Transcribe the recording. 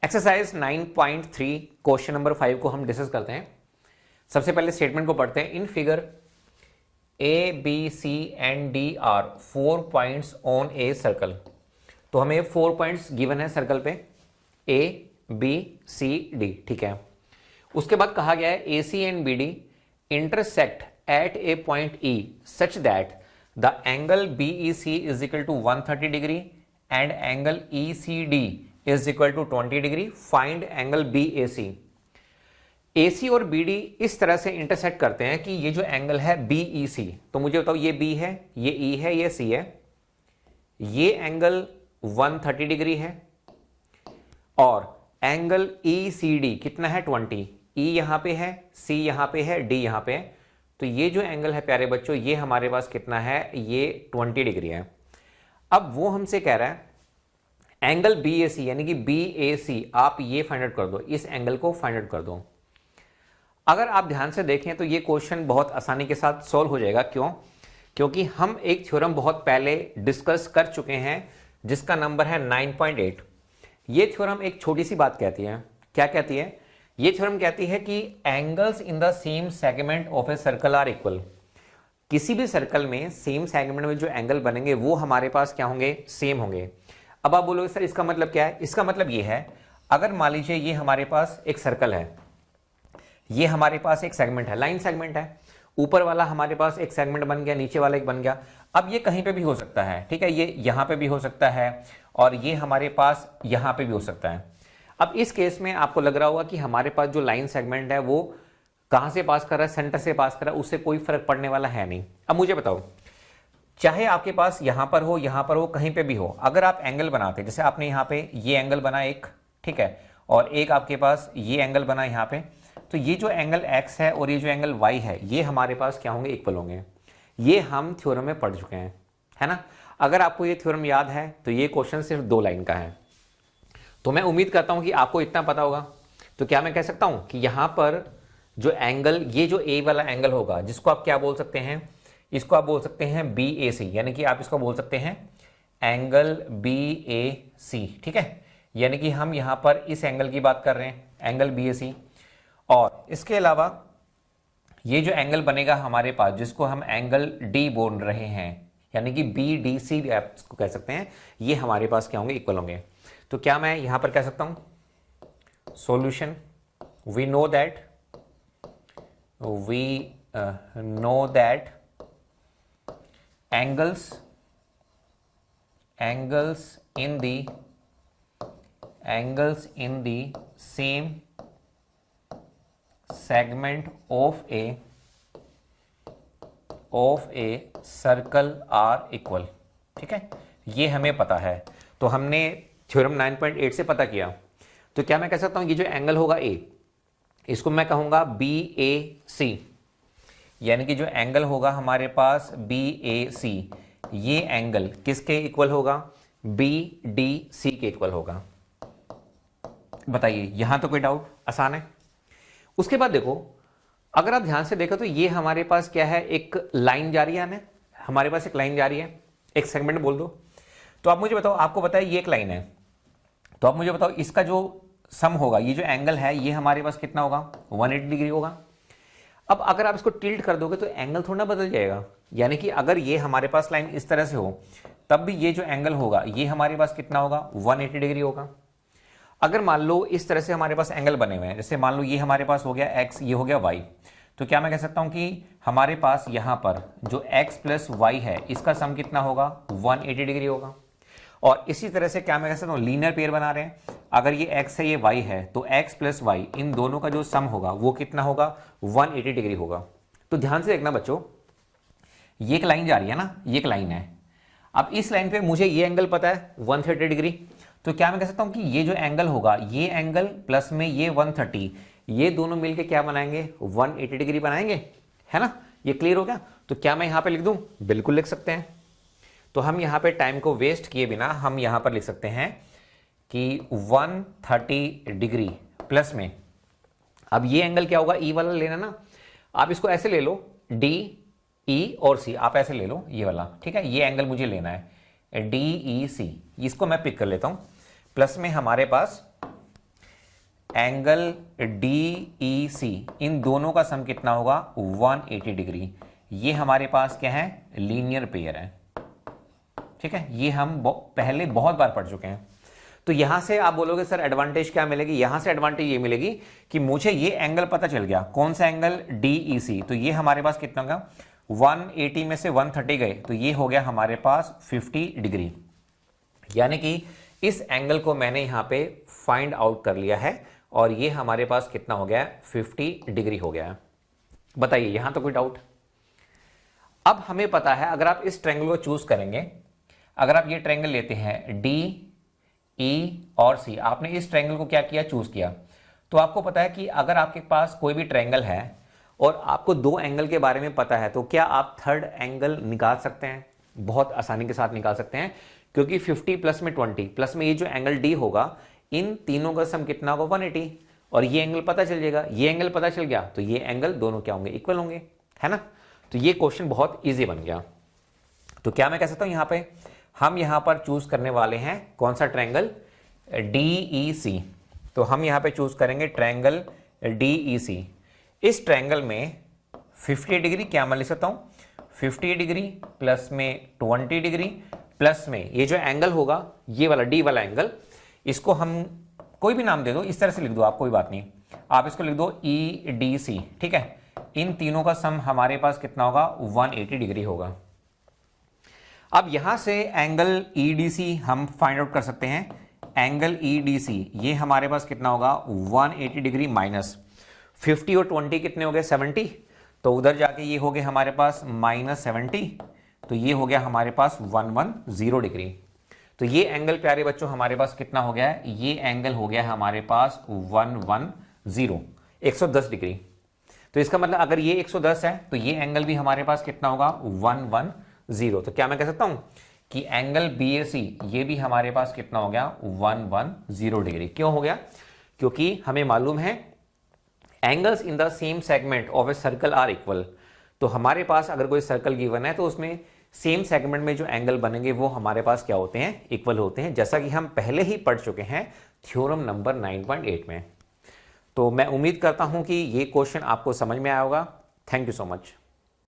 Exercise 9.3 question number 5 को हम discuss करते हैं। सबसे पहले स्टेटमेंट को पढ़ते हैं। In figure A B C and D are 4 points on a circle. तो हमें 4 पॉइंट्स गिवन है सर्कल पे, ए बी सी डी, ठीक है। उसके बाद कहा गया है A C and B D intersect at a point E such that the angle B E C is equal to 130 degree and angle E C D is equal to 20 degree. Find angle B A C. A C और B D इस तरह से intersect करते हैं कि ये जो angle है बी ई सी, तो मुझे बताओ ये बी है, ये ई है, ये सी है। ये एंगल 130 डिग्री है और एंगल ई सी डी कितना है 20। ई यहां पे है, सी यहां पे है, डी यहां पे है। तो ये जो एंगल है प्यारे बच्चों, ये हमारे पास कितना है, ये 20 डिग्री है। अब वो हमसे कह रहा है एंगल बी ए सी यानी कि बी ए सी आप ये फाइंड आउट कर दो, इस एंगल को फाइंड आउट कर दो। अगर आप ध्यान से देखें तो ये क्वेश्चन बहुत आसानी के साथ सॉल्व हो जाएगा। क्यों? क्योंकि हम एक थ्योरम बहुत पहले डिस्कस कर चुके हैं जिसका नंबर है 9.8। ये थ्योरम एक छोटी सी बात कहती है। क्या कहती है? ये थ्योरम कहती है कि angles in the same segment of a circle are equal. किसी भी सर्कल में सेम सेगमेंट में जो एंगल बनेंगे वो हमारे पास क्या होंगे, सेम होंगे। अब आप बोलोगे सर इसका मतलब क्या है? इसका मतलब ये है, अगर मान लीजिए ये हमारे पास एक सर्कल है, ये हमारे पास एक सेगमेंट है, लाइन सेगमेंट है, ऊपर वाला हमारे पास एक सेगमेंट बन गया, नीचे वाला एक बन गया। अब ये कहीं पे भी हो सकता है, ठीक है, ये यहां पे भी हो सकता है और ये हमारे पास यहां पे भी हो सकता है। अब इस केस में आपको लग रहा होगा कि हमारे पास जो लाइन सेगमेंट है वो कहां से पास कर रहा है, सेंटर से पास कर रहा है, उससे कोई फर्क पड़ने वाला है नहीं। अब मुझे बताओ, चाहे आपके पास यहां पर हो, कहीं पे भी हो, अगर आप एंगल बनाते, जैसे आपने यहां पे ये एंगल बना एक, ठीक है, और एक आपके पास ये एंगल बना यहां पे, तो ये जो एंगल x है और ये जो एंगल y है ये हमारे पास क्या होंगे, इक्वल होंगे। ये हम थ्योरम में पढ़ चुके हैं, है ना। अगर आपको ये थ्योरम याद है तो ये क्वेश्चन सिर्फ 2 लाइन का है। तो मैं उम्मीद करता हूं कि आपको इतना पता होगा। तो क्या मैं कह सकता हूं कि यहां पर जो एंगल, ये जो a वाला एंगल होगा, जिसको आप क्या बोल सकते हैं, इसको आप बोल सकते हैं बी ए सी, यानी कि आप इसको बोल सकते हैं एंगल बी ए सी, ठीक है। यानी कि हम यहां पर इस एंगल की बात कर रहे हैं, एंगल बी ए सी। और इसके अलावा ये जो एंगल बनेगा हमारे पास, जिसको हम एंगल डी बोल रहे हैं, यानी कि बी डी सी भी आप इसको कह सकते हैं, ये हमारे पास क्या होंगे, इक्वल होंगे। तो क्या मैं यहां पर कह सकता हूं solution, we know that angles in the same segment of a circle are equal, ठीक है, ये हमें पता है। तो हमने थ्योरम 9.8 से पता किया। तो क्या मैं कह सकता हूं ये जो एंगल होगा a, इसको मैं कहूंगा बी ए सी, यानी कि जो एंगल होगा हमारे पास बी ए सी, ये एंगल किसके इक्वल होगा, बी डी सी के इक्वल होगा। बताइए, यहां तो कोई डाउट? आसान है। उसके बाद देखो, अगर आप ध्यान से देखो तो ये हमारे पास क्या है, एक लाइन जा रही है ना, हमारे पास एक लाइन जा रही है, एक सेगमेंट बोल दो। तो आप मुझे बताओ, आपको पता है ये एक लाइन है, तो आप मुझे बताओ इसका जो सम होगा, ये जो एंगल है ये हमारे पास कितना होगा, 180 डिग्री होगा। अब अगर आप इसको टिल्ट कर दोगे तो एंगल थोड़ा ना बदल जाएगा। यानी कि अगर ये हमारे पास लाइन इस तरह से हो, तब भी ये जो एंगल होगा ये हमारे पास कितना होगा, 180 डिग्री होगा। अगर मान लो इस तरह से हमारे पास एंगल बने हुए हैं, जैसे मान लो ये हमारे पास हो गया x, ये हो गया y, तो क्या मैं कह सकता हूं कि हमारे पास यहां पर जो x प्लस y है इसका सम कितना होगा, 180 डिग्री होगा। और इसी तरह से क्या मैं कह सकता हूं, लीनियर पेयर बना रहे हैं, अगर ये x है ये y है, तो x प्लस y इन दोनों का जो सम होगा वो कितना होगा, 180 डिग्री होगा। तो ध्यान से देखना बच्चों, ये एक लाइन जा रही है ना, ये एक लाइन है। अब इस लाइन पे मुझे ये एंगल पता है 130 डिग्री, तो क्या मैं कह सकता हूं कि ये जो एंगल होगा, ये एंगल प्लस में ये 130, ये दोनों मिलके क्या बनाएंगे, 180 डिग्री बनाएंगे, है ना। ये क्लियर हो गया? तो क्या मैं यहां पे लिख दूं? बिल्कुल लिख सकते हैं। तो हम यहां पे टाइम को वेस्ट किए बिना हम यहां पर लिख सकते हैं कि 130 डिग्री प्लस में, अब ये एंगल क्या होगा, ई वाला लेना ना, आप इसको ऐसे ले लो, डी ई और सी, आप ऐसे ले लो ये वाला, ठीक है, ये एंगल मुझे लेना है डी ई सी, इसको मैं पिक कर लेता हूं। प्लस में हमारे पास एंगल DEC, इन दोनों का सम कितना होगा 180 डिग्री। ये हमारे पास क्या है, लीनियर पेयर है। ठीक है, ये हम पहले बहुत बार पढ़ चुके हैं। तो यहां से आप बोलोगे सर एडवांटेज क्या मिलेगी, यहां से एडवांटेज ये मिलेगी कि मुझे ये एंगल पता चल गया, कौन सा एंगल DEC, तो ये हमारे पास कितना होगा 180 में से 130 गए तो ये हो गया हमारे पास 50 डिग्री। यानी कि इस एंगल को मैंने यहां पे फाइंड आउट कर लिया है और ये हमारे पास कितना हो गया 50 डिग्री हो गया है। बताइए यहां तो कोई डाउट। अब हमें पता है अगर आप इस ट्रायंगल को चूज करेंगे, अगर आप ये ट्रायंगल लेते हैं DE और C, आपने इस ट्रायंगल को क्या किया, चूज किया, तो आपको पता है कि अगर आपके पास कोई भी ट्रायंगल है और आपको दो एंगल के बारे में पता है तो क्या आप थर्ड एंगल निकाल सकते हैं, बहुत आसानी के साथ निकाल सकते हैं, क्योंकि 50 प्लस में 20 प्लस में ये जो एंगल D होगा, इन तीनों का सम कितना होगा 180 और ये एंगल पता चल जाएगा। ये एंगल पता चल गया तो ये एंगल दोनों क्या होंगे, इक्वल होंगे, है ना। तो ये क्वेश्चन बहुत ईजी बन गया। तो क्या मैं कह सकता हूं यहां पे हम यहां पर चूज करने वाले हैं कौन सा ट्रायंगल, DEC। तो हम यहां पे चूज करेंगे ट्रायंगल DEC। इस ट्रायंगल में 50 डिग्री क्या मैं लिख सकता हूं, 50 डिग्री प्लस में 20 डिग्री प्लस में ये जो एंगल होगा, ये वाला D वाला एंगल, इसको हम कोई भी नाम दे दो, इस तरह से लिख दो आप, कोई बात नहीं, आप इसको लिख दो EDC। ठीक है, इन तीनों का सम हमारे पास कितना होगा 180 डिग्री होगा। अब यहां से एंगल EDC हम फाइंड आउट कर सकते हैं। एंगल EDC ये हमारे पास कितना होगा 180 डिग्री माइनस 50 और 20 कितने हो गए 70, तो उधर जाके ये हो गए हमारे पास -70, तो ये हो गया हमारे पास 110 डिग्री। तो ये एंगल प्यारे बच्चों हमारे पास कितना हो गया है, ये एंगल हो गया है हमारे पास 110 डिग्री। तो इसका मतलब अगर ये 110 है तो ये एंगल भी हमारे पास कितना होगा 110। तो क्या मैं कह सकता हूं कि एंगल BAC ये भी हमारे पास कितना हो गया 110 डिग्री। क्यों हो गया, क्योंकि हमें मालूम है angles in the same segment of a circle are equal. तो हमारे पास अगर कोई सर्कल गिवन है तो उसमें सेम सेगमेंट में जो एंगल बनेंगे वो हमारे पास क्या होते हैं, इक्वल होते हैं, जैसा कि हम पहले ही पढ़ चुके हैं थ्योरम नंबर 9.8 में। तो मैं उम्मीद करता हूं कि ये क्वेश्चन आपको समझ में आया होगा। Thank you so much.